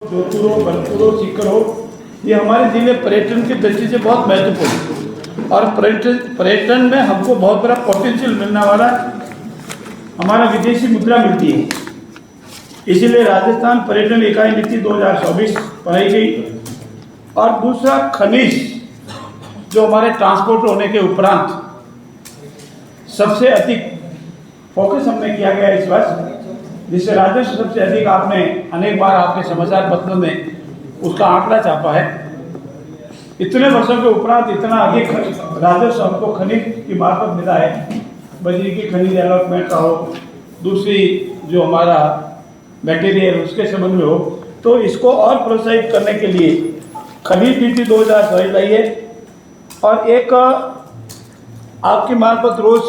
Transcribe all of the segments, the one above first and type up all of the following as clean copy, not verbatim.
जोधपुर हो, भरतपुर हो, सीकर हो, ये हमारे जिले पर्यटन की दृष्टि से बहुत महत्वपूर्ण है और पर्यटन में हमको बहुत बड़ा पोटेंशियल मिलने वाला है। हमारा विदेशी मुद्रा मिलती है, इसीलिए राजस्थान पर्यटन इकाई नीति 2024 बनाई गई। और दूसरा, खनिज जो हमारे ट्रांसपोर्ट होने के उपरांत सबसे अधिक फोकस हमने किया गया इस वर्ष, जिससे राजस्व सबसे अधिक आपने अनेक बार आपके समाचार पत्रों में उसका आंकड़ा छापा है। इतने वर्षों के उपरांत इतना अधिक राजस्व हमको खनिज की मार्फत मिला है। बजरी की खनिज डेवलपमेंट का हो, दूसरी जो हमारा मटेरियल उसके संबंध में हो, तो इसको और प्रोत्साहित करने के लिए खनिज नीति 2024 लाई है। और एक आपकी मार्फत रोज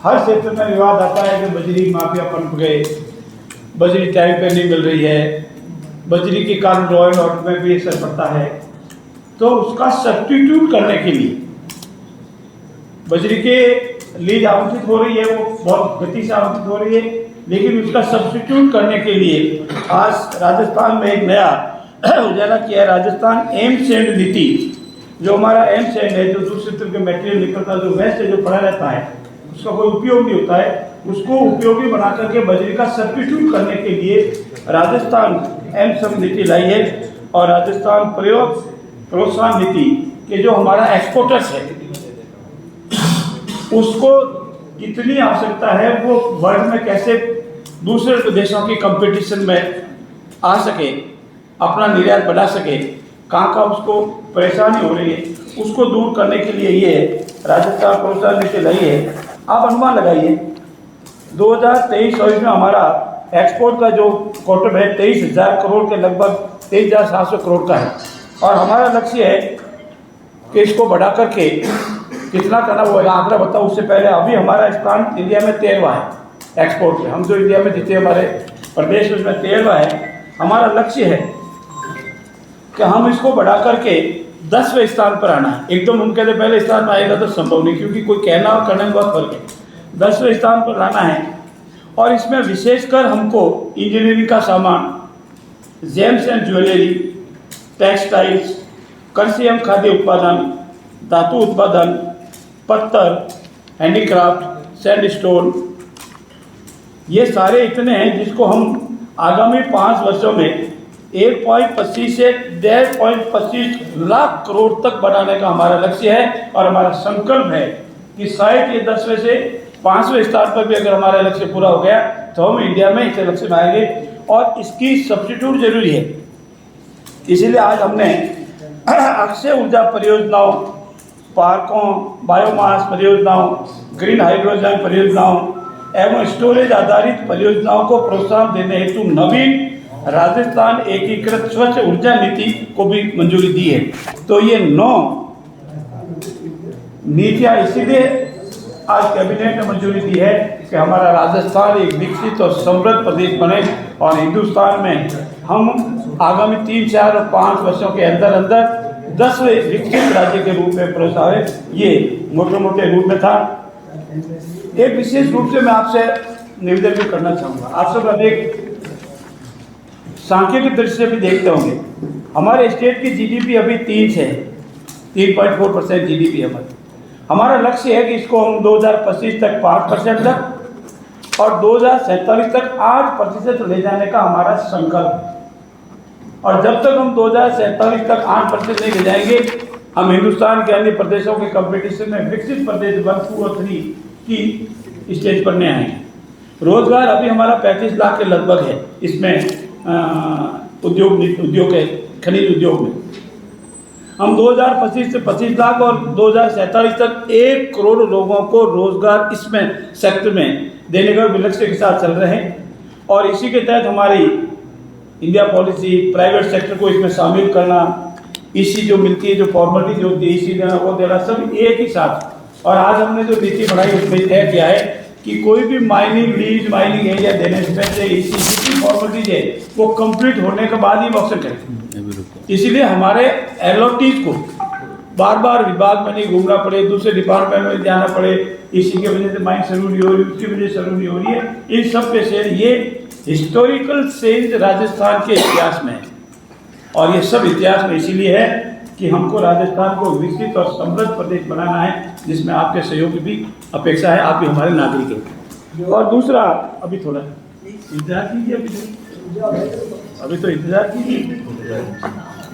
हर क्षेत्र में विवाद आता है कि बजरी माफिया पनप गए, बजरी टाइम पे नहीं मिल रही है, बजरी के कारण रॉयल ऑर्डर में भी असर पड़ता है। तो उसका सब्स्टिट्यूट करने के लिए बजरी के लीज आवंटित हो रही है, वो बहुत गति से आवंटित हो रही है, लेकिन उसका सब्स्टिट्यूट करने के लिए आज राजस्थान में एक नया उजाला किया है। राजस्थान एम्स एंड नीति, जो हमारा एम्स एंड है, जो दूसरे तरह के मटेरियल निकलता है, जो वेस्ट है, जो पड़ा रहता है, उसका कोई उपयोग नहीं होता है, उसको उपयोगी बना करके बजरी का सब्स्टिट्यूट करने के लिए राजस्थान एम्स नीति लाई है। और राजस्थान प्रयोग प्रोत्साहन नीति के जो हमारा एक्सपोर्टर्स है, उसको कितनी आवश्यकता है, वो वर्ल्ड में कैसे दूसरे देशों की कंपटीशन में आ सके, अपना निर्यात बढ़ा सके, कहाँ उसको परेशानी हो रही है, उसको दूर करने के लिए ये राजस्थान प्रोत्साहन नीति लाई है। आप अनुमान लगाइए 2023-24 में हमारा एक्सपोर्ट का जो क्वार्टर है 23,000 करोड़ के लगभग 23,700 करोड़ का है। और हमारा लक्ष्य है कि इसको बढ़ा करके कितना करना वो आंकड़ा बताओ। उससे पहले अभी हमारा स्थान इंडिया में 13वां है एक्सपोर्ट में। हम जो इंडिया में जितने हमारे प्रदेश उसमें 13वां है। हमारा लक्ष्य है कि हम इसको बढ़ा करके 10वें स्थान पर आना है। एकदम हम कहते पहले स्थान में आएगा तो संभव नहीं, क्योंकि कोई कहना और करने में बहुत फर्क है। 10वें स्थान पर लाना है। और इसमें विशेषकर हमको इंजीनियरिंग का सामान, जेम्स एंड ज्वेलरी, टेक्सटाइल्स, कृषि एवं खाद्य उत्पादन, धातु उत्पादन, पत्थर, हैंडीक्राफ्ट, सैंडस्टोन, ये सारे इतने हैं जिसको हम आगामी 5 वर्षों में 1.25 से 1.25 लाख करोड़ तक बढ़ाने का हमारा लक्ष्य है। और हमारा संकल्प है कि शायद ये 10वें से 5वें स्थान पर भी अगर हमारा लक्ष्य पूरा हो गया तो हम इंडिया में इस लक्ष्य में आएंगे। और इसकी सब्स्टिट्यूट जरूरी है, इसीलिए आज हमने अक्षय ऊर्जा परियोजनाओं, पार्कों, बायोमास परियोजनाओं, ग्रीन हाइड्रोजन परियोजनाओं एवं स्टोरेज आधारित परियोजनाओं को प्रोत्साहन देने हेतु नवीन राजस्थान एकीकृत स्वच्छ ऊर्जा नीति को भी मंजूरी दी है। तो ये 9 नीतियां इसीलिए आज कैबिनेट ने मंजूरी दी है कि हमारा राजस्थान एक विकसित और समृद्ध प्रदेश बने और हिंदुस्तान में हम आगामी 3, 4 और 5 वर्षों के अंदर अंदर 10वें विकसित राज्य के रूप में प्रोत्साहित, ये मोटे मोटे रूप में था। एक विशेष रूप से मैं आपसे निवेदन भी करना चाहूँगा। आप सब अनेक सांख्यिकी दृष्टि से भी देखते होंगे, हमारे स्टेट की जीडीपी अभी 3.4% जीडीपी है। हमारा लक्ष्य है कि इसको हम 2025 तक 5% तक और 2047 तक 8% ले जाने का हमारा संकल्प है। और जब तक हम 2047 तक 8% नहीं ले जाएंगे, हम हिंदुस्तान के अन्य प्रदेशों के कंपटीशन में विकसित प्रदेश 1, 2 और 3 की स्टेज पर नहीं आएंगे। रोजगार अभी हमारा 35 लाख के लगभग है इसमें, उद्योग है, खनिज उद्योग में। हम 2025 से 25 लाख और 2047 तक 1 करोड़ लोगों को रोजगार इसमें सेक्टर में देने का लक्ष्य के साथ चल रहे हैं। और इसी के तहत हमारी इंडिया पॉलिसी प्राइवेट सेक्टर को इसमें शामिल करना, इसी जो मिलती है, जो फॉर्मेलिटी जो इसी देना वो देना, सब एक ही साथ। और आज हमने जो नीति बनाई उसमें तय किया है कि कोई भी माइनिंग लीज, माइनिंग एरिया देने से पहले इसी फॉर्मेलिटीज है वो कंप्लीट होने के बाद ही ऑप्शन करें। इसीलिए हमारे एलओटीज को बार बार विभाग में नहीं घूमना पड़े, दूसरे डिपार्टमेंट में जाना पड़े, इसी की वजह से माइन शुरू नहीं हो रही, उसकी वजह से शुरू नहीं हो रही है। इन सब के से ये हिस्टोरिकल सेंस राजस्थान के इतिहास में है, और ये सब इतिहास में इसीलिए है कि हमको राजस्थान को विकसित और समृद्ध प्रदेश बनाना है, जिसमें आपके सहयोग की भी अपेक्षा है। आप भी हमारे नागरिक हैं। और दूसरा, अभी थोड़ा इंतजार कीजिए, अभी तो इंतजार कीजिए।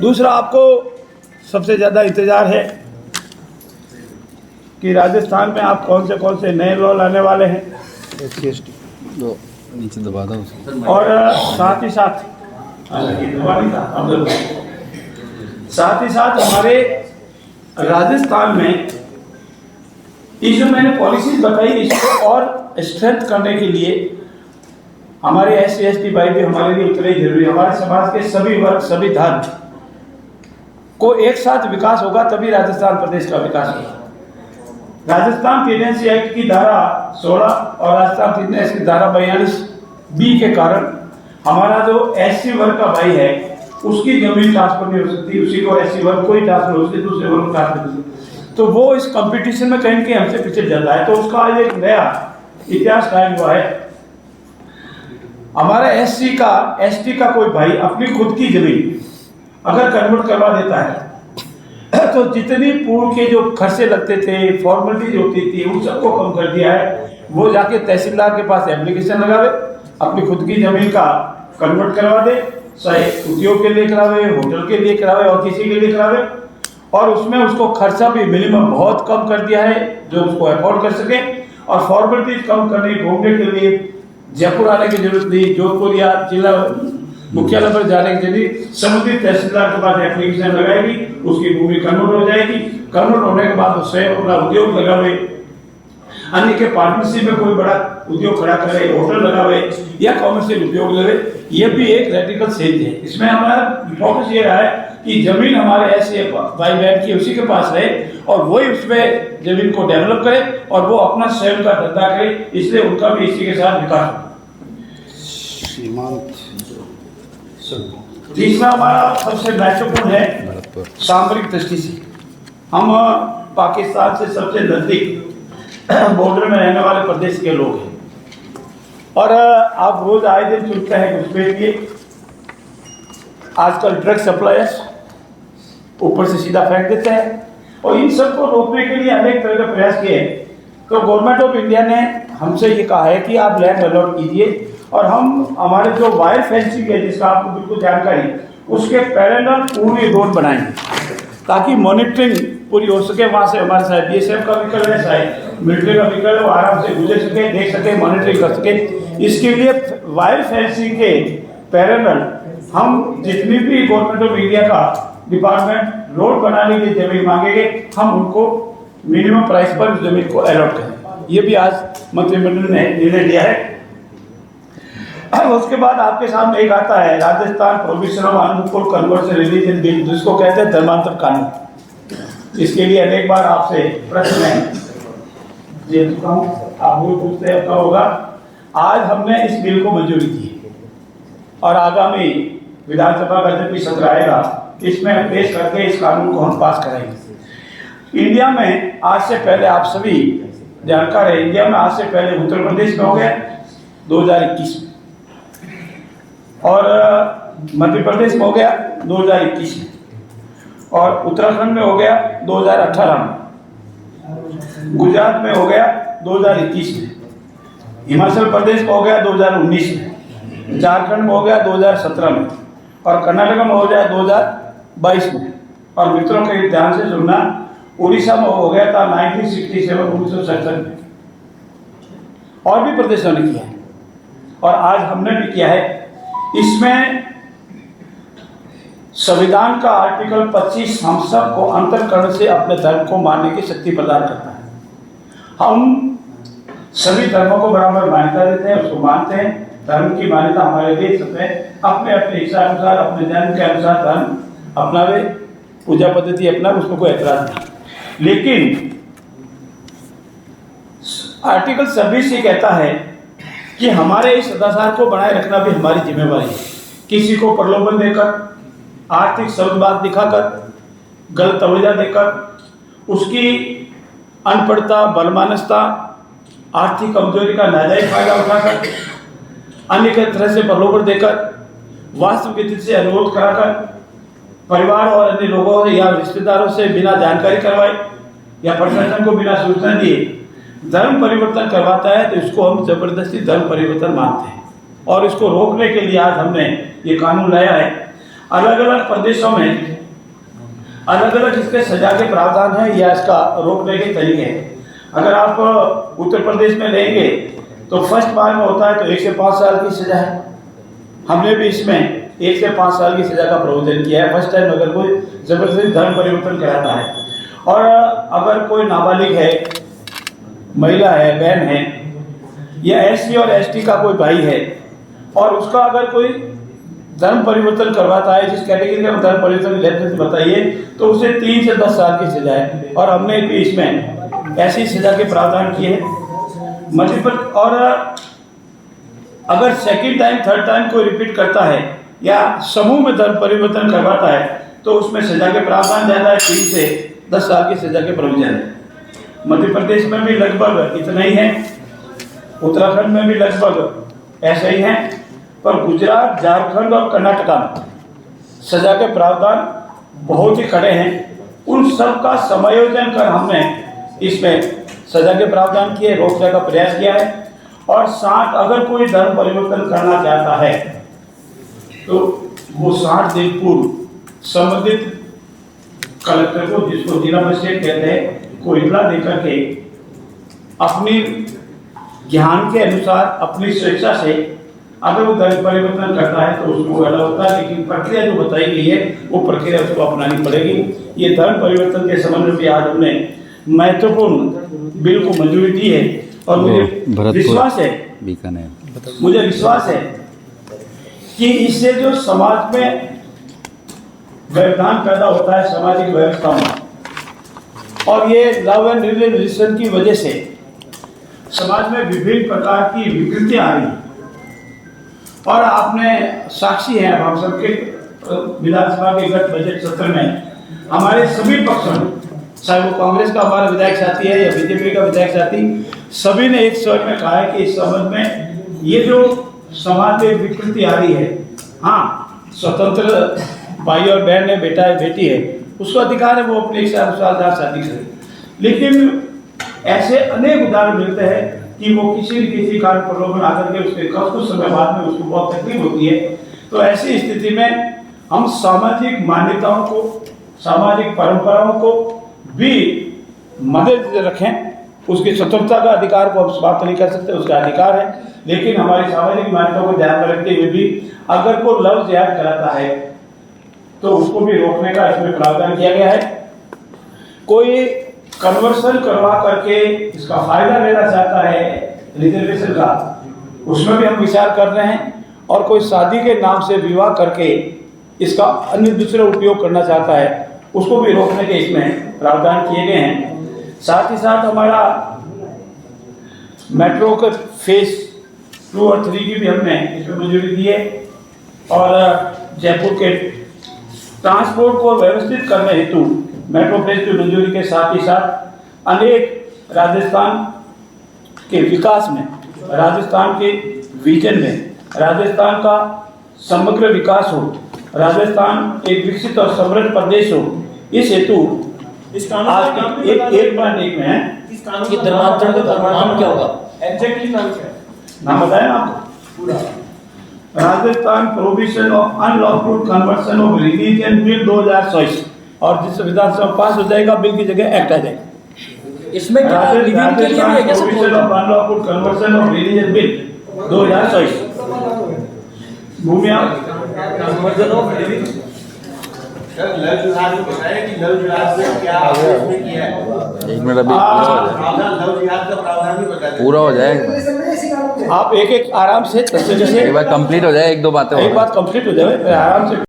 दूसरा, आपको सबसे ज़्यादा इंतजार है कि राजस्थान में आप कौन से नए लॉ लाने वाले हैं, SC/ST नीचे दबा दो। और साथ ही साथ हमारे राजस्थान में ये जो मैंने पॉलिसीज बताई, इसको और स्ट्रेंथ करने के लिए हमारे SC/ST भाई भी हमारे लिए उतने ही जरूरी है। हमारे समाज के सभी वर्ग, सभी धर्म को एक साथ विकास होगा, तभी राजस्थान प्रदेश का विकास होगा। राजस्थान प्रेगनेंसी एक्ट की धारा 16 और राजस्थान प्रेगनेंसी की धारा 42B के कारण हमारा जो SC वर्ग का भाई है उसकी जमीन ट्रांसफर नहीं हो सकती, उसी को SC वर्ग को ही ट्रांसफर हो सकती, दूसरे वर्ग को ट्रांसफर हो सकती, तो वो इस कंपटीशन में कहीं कहीं हमसे पीछे जाता है। तो उसका आज एक नया इतिहास कायम हुआ है। हमारा SC का ST का कोई भाई अपनी खुद की जमीन अगर कन्वर्ट करवा देता है तो जितनी पूर्व के जो खर्चे लगते थे, फॉर्मेलिटीज होती थी, उन सबको कम कर दिया है। वो जाके तहसीलदार के पास एप्लीकेशन लगावे, अपनी खुद की जमीन का कन्वर्ट करवा दे, चाहे उद्योग के लिए करावे, होटल के लिए करावे और किसी के लिए करावे, और उसमें उसको खर्चा भी मिनिमम बहुत कम कर दिया है जो उसको अफोर्ड कर सके। और फॉर्मेलिटीज कम करने, घूमने के लिए जयपुर आने की जरूरत नहीं, जोधपुर या जिला मुख्यालय पर जाने के लिए संबंधित तहसीलदार के पास एप्लीकेशन लगाएगी, उसकी भूमि कन्वर्ट हो जाएगी। कन्वर्ट होने के बाद उससे अपना उद्योग लगावे, अन्य के पार्टनरशिप में कोई बड़ा उद्योग खड़ा करे, होटल लगावे या कॉमर्शियल उद्योग लगे। ये भी एक रेडिकल चेंज है। इसमें हमारा फोकस ये रहा है कि जमीन हमारे ऐसे भाई बहन की उसी के पास रहे और वही उसमें जमीन को डेवलप करे और वो अपना स्वयं का धंधा करे, इसलिए उनका भी इसी के साथ विकास हो। तीसरा हमारा सबसे महत्वपूर्ण है सामरिक दृष्टि से। हम पाकिस्तान से सबसे नजदीक बॉर्डर में रहने वाले प्रदेश के लोग हैं, और आप रोज आए दिन सुनते हैं घुसपैठ, आजकल ड्रग सप्लायर्स ऊपर से सीधा फेंक देते हैं, और इन सबको रोकने के लिए अनेक तरह के प्रयास किए। तो गवर्नमेंट ऑफ इंडिया ने हमसे ये कहा है कि आप लैंड अलॉट कीजिए, और हम हमारे जो वायर फेंसिंग है जिसका आपको बिल्कुल जानकारी, उसके पैरेलल पूरी रोड बनाएंगे ताकि मॉनिटरिंग पूरी हो सके। वहाँ से हमारे साथ BSF का व्हीकल है, साथ मिलिट्री का व्हीकल है, वो आराम से गुजर सके, देख सके, मॉनिटरिंग कर सके। इसके लिए वायर फेंसिंग के पैरेलल हम जितनी भी गवर्नमेंट ऑफ इंडिया का डिपार्टमेंट रोड बनाने की जमीन मांगेंगे, हम उनको मिनिमम प्राइस पर उस जमीन को अलॉट करें। ये भी आज मंत्रिमंडल ने निर्णय लिया है। उसके बाद आपके सामने एक आता है Rajasthan provision of unlawful conversion religion bill, जिसको कहते हैं धर्मांतर कानून। इसके लिए अनेक बार आपसे प्रश्न है, आप वो पूछते हैं कब होगा। आज हमने इस बिल को मंजूरी दी और आगामी विधानसभा का जब भी सत्र आएगा इसमें पेश करके इस कानून को हम पास कराएंगे। इंडिया में आज से पहले, आप सभी जानकार है, इंडिया में आज से पहले उत्तर प्रदेश में हो गया 2021 में, और मध्य प्रदेश में हो गया 2021 में, और उत्तराखंड में हो गया 2018 में, गुजरात में हो गया 2021 में, हिमाचल प्रदेश में हो गया 2019 में, झारखंड में हो गया 2017 में, और कर्नाटक में हो गया 2022 में। और मित्रों के ध्यान से सुनना, उड़ीसा में हो गया था 1967 में, और भी प्रदेशों ने किया है, और आज हमने भी किया है। इसमें संविधान का आर्टिकल 25 हम सबको अंतःकरण से अपने धर्म को मानने की शक्ति प्रदान करता है। हम सभी धर्मों को बराबर मान्यता देते हैं, उसको मानते हैं। धर्म की मान्यता हमारे देश में अपने अपने इच्छा अनुसार, अपने जन्म के अनुसार धर्म अपनावे, पूजा पद्धति अपना, उसको कोई ऐतराज नहीं। लेकिन आर्टिकल 26 ये कहता है कि हमारे इस सदाचार को बनाए रखना भी हमारी जिम्मेवारी है। किसी को प्रलोभन देकर, आर्थिक सौदेबाजी दिखाकर, गलत तवज्जो देकर, उसकी अनपढ़ता, बलमानसता, आर्थिक कमजोरी का नाजायज फायदा उठाकर अन्य तरह से प्रलोभन देकर, वास्तविक स्थिति से अनुरोध कराकर, परिवार और अन्य लोगों या रिश्तेदारों से बिना जानकारी करवाए या प्रशासन को बिना सूचना दिए धर्म परिवर्तन करवाता है तो इसको हम जबरदस्ती धर्म परिवर्तन मानते हैं। और इसको रोकने के लिए आज हमने ये कानून लाया है। अलग अलग प्रदेशों में अलग अलग इसके सजा के प्रावधान है या इसका रोकने के तरीके हैं। अगर आप उत्तर प्रदेश में लेंगे तो फर्स्ट बार में होता है तो 1 से 5 साल की सजा है। हमने भी इसमें 1 से 5 साल की सजा का प्रावधान किया है फर्स्ट टाइम अगर कोई जबरदस्ती धर्म परिवर्तन कराता है। और अगर कोई नाबालिग है, महिला है, बहन है या SC और ST का कोई भाई है और उसका अगर कोई धर्म परिवर्तन करवाता है, जिस कैटेगरी का धर्म परिवर्तन रेफरेंस बताइए, तो उसे 3 से 10 साल की सजा है। और हमने भी इसमें ऐसी सजा के प्रावधान किए हैं। मल्टीपल और अगर सेकंड टाइम थर्ड टाइम कोई रिपीट करता है या समूह में धर्म परिवर्तन करवाता है तो उसमें सजा के प्रावधान ज्यादा है, 3 से 10 साल की सजा के प्रावधान है। मध्य प्रदेश में भी लगभग इतना ही है, उत्तराखंड में भी लगभग ऐसा ही है, पर गुजरात, झारखंड और कर्नाटका में सजा के प्रावधान बहुत ही कड़े हैं। उन सब का समायोजन कर हमने इसमें सजा के प्रावधान किए, रोकने का प्रयास किया है। और साथ अगर कोई धर्म परिवर्तन करना चाहता है तो वो 60 दिन पूर्व संबंधित कलेक्टर को, जिसको जिला मजिस्ट्रेट कहते हैं, को इतला देकर के अपनी ज्ञान के अनुसार अपनी स्वेच्छा से अगर वो धर्म परिवर्तन करता है तो उसको अलाउ होता है। लेकिन प्रक्रिया जो बताई गई है वो प्रक्रिया उसको अपनानी पड़ेगी। ये धर्म परिवर्तन के संबंध में भी आज हमने महत्वपूर्ण बिल को मंजूरी दी है और मुझे विश्वास है कि इससे जो समाज में व्यवधान पैदा होता है सामाजिक व्यवस्था में, और ये लव एंड रिलीजन की वजह से समाज में विभिन्न प्रकार की विकृतियां आ रही हैं। और आपने साक्षी हैं, हम सबके विधानसभा के गत बजट सत्र में हमारे सभी पक्षों में, चाहे वो कांग्रेस का हमारा विधायक साथी है या बीजेपी का विधायक साथी, सभी ने एक स्वर में कहा है कि इस संबंध में ये जो समाज में विकृति आ रही है, हाँ, स्वतंत्र भाई और बहन है, बेटा है, बेटी है, उसको अधिकार है वो अपने इच्छा अनुसार शादी करे। लेकिन ऐसे अनेक उदाहरण मिलते हैं कि वो किसी न किसी कारण प्रलोभन आकर के उसके कुछ समय बाद में उसको बहुत तकलीफ होती है। तो ऐसी स्थिति में हम सामाजिक मान्यताओं को, सामाजिक परंपराओं को भी मदद रखें। उसकी स्वतंत्रता का अधिकार को हम समाप्त नहीं कर सकते, उसका अधिकार है, लेकिन हमारी सामाजिक मान्यताओं को ध्यान में रखते हुए भी अगर कोई लव जिहाद कराता है तो उसको भी रोकने का इसमें प्रावधान किया गया है। कोई कन्वर्सन करवा करके इसका फायदा लेना चाहता है रिजर्वेशन का, उसमें भी हम विचार कर रहे हैं। और कोई शादी के नाम से विवाह करके इसका अन्य दूसरा उपयोग करना चाहता है, उसको भी रोकने के इसमें प्रावधान किए गए हैं। साथ ही साथ हमारा मेट्रो के फेज 2 और 3 की भी हमने इसमें मंजूरी दी है। और जयपुर के ट्रांसपोर्ट को व्यवस्थित करने हेतु मेट्रो फेज की मंजूरी के साथ ही साथ अनेक राजस्थान के विकास में, राजस्थान के विजन में, राजस्थान का समग्र विकास हो, राजस्थान एक विकसित और समृद्ध प्रदेश हो, इस हेतु इस कानून आज एक में है। इस कानून के धर्मांतरण का नाम क्या होगा? एग्जैक्टली नाम क्या है? नाम बताया ना आपको, पूरा Rajasthan provision of unlawful conversion of religion bill 2024, और जिस विधानसभा पास हो जाएगा बिल की जगह एक्ट आ जाएगा। इसमें Rajasthan provision of unlawful conversion of religion bill 2024 Bhumiya conversion of sir love जिहाद में बताया कि लव जिहाद में क्या उसमें किया है? 1 मिनट अभी प्रावधान लव जिहाद का प्रावधान भी बता दें। पूरा हो जाएगा। आप एक आराम से एक बार कंप्लीट हो जाए, 1-2 बातें एक बात कंप्लीट हो जाए आराम से।